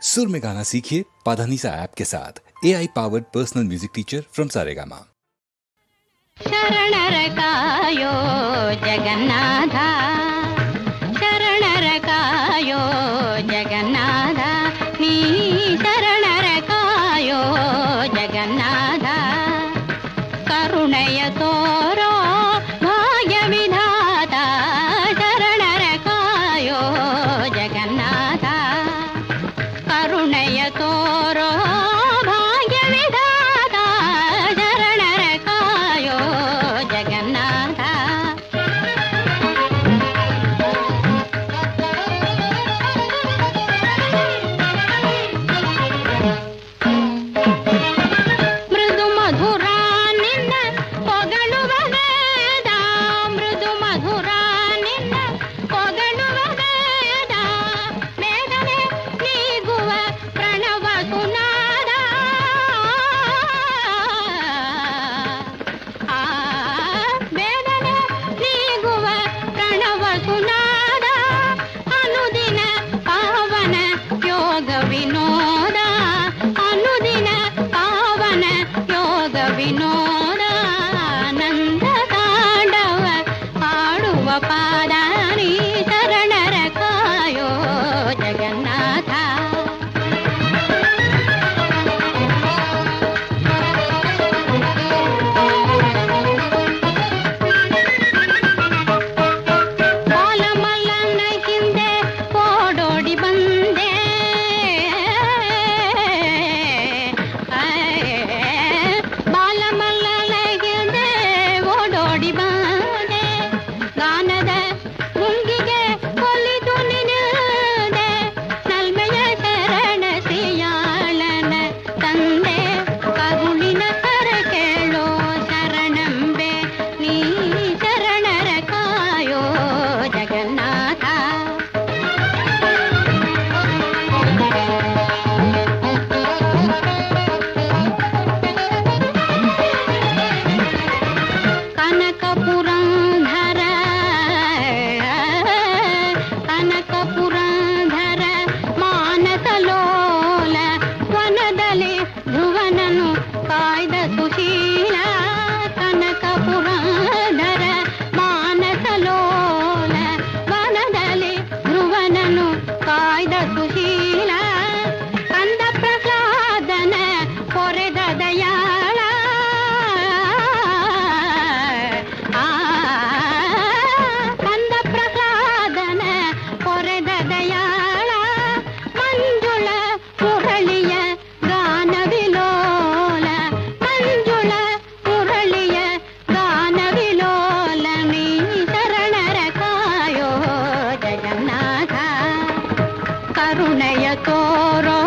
सुर में गाना सीखिए पाधानीसा ऐप के साथ। AI powered personal music teacher from Saregama. ಶರಣರ ಕಾಯೋ ಜಗನ್ನಾಥ, ಶರಣರ ಕಾಯೋ ಜಗನ್ನಾಥ, ನೀ ಶರಣರ ಕಾಯೋ ಜಗನ್ನಾಥ, ಕರುಣೆಯ ತೋರೋ ಭಾಗ್ಯ ವಿಧಾತ, ಶರಣರ ಕಾಯೋ ಜಗನ್ನಾಥ, ಕರುಣೆಯ ತೋರೋ ಭಾಗ್ಯ ವಿಧಾತ, ಶರಣರ ಕಾಯೋ ಜಗನ್ನಾಥ. ಮೃದು ಮಧುರ ನಿನ್ನ ಪೊಗಳುವ ವೇದ, ಮೃದು ಮಧುರ ನಿನ್ನ ಪೊಗಳುವ ವೇದ, ವೇದನೆ ನೀಗುವ ಪ್ರಣವ ಸುನಾದ, ವೇದನೆ ನೀಗುವ ಪ್ರಣವ ಸುನಾದ, ಅನುದಿನ ಪಾವನ ಯೋಗ ವಿನೋದ, ಅನುದಿನ ಪಾವನ ಯೋಗ ವಿನೋದ, ಆನಂದ ತಾಂಡವ ಆಡುವ ಪಾದಾರಿ, ಶರಣರ ಕಾಯೋ ಜಗನ್ನಾಥ. ಬಾಲಮಲ್ಲನ ಹಿಂದೆ ಓಡೋಡಿ ಬಂದೆ, ಬಾಲಮಲ್ಲನ ಹಿಂದೆ ಓಡೋಡಿ ಬಂದೆ, ಗಾನದ ಗುಂಗಿಗೆ ಒಲಿದು ನಿನಿದೆ, ನಲ್ಮೆಯ ಶರಣ ಸಿಯಾಳನ ತಂದೆ, ಕರುಳಿನ ಕರ ಕೇಳೋ ಶರಣಂಬೆ, ನೀ ಶರಣರ ಕಾಯೋ ಜಗನ್ನಾಥ. ಕನಕ ಪುರಂಧರ, ಕನಕ ಪುರಂಧರ ಮಾನಸ ಲೋಲ, ವನದಲ್ಲಿ ಧ್ರುವನನು ಕಾಯ್ದ ಸುಶೀಲ, ಕನಕ ಪುರಂಧರ ಮಾನಸ ಲೋಲ, ವನದಲ್ಲಿ ಧ್ರುವನನು ಕಾಯ್ದ ಸುಶೀಲ, ಕಂದ ಪ್ರಹ್ಲಾದನ ಕೊರೆದ ದಯಾಳ, ಕಂದ ಪ್ರಹ್ಲಾದನ ಕೊರೆದ ದಯಾಳ, ಮಂಜುಳ ಮುರಳಿಯ ಗಾನ ವಿಲೋಲ, ಮಂಜುಳ ಮುರಳಿಯ ಗಾನ ವಿಲೋಲ, ನೀ ಶರಣರ ಕಾಯೋ ಜಗನ್ನಾಥ, ಕರುಣೆಯ ತೋರೋ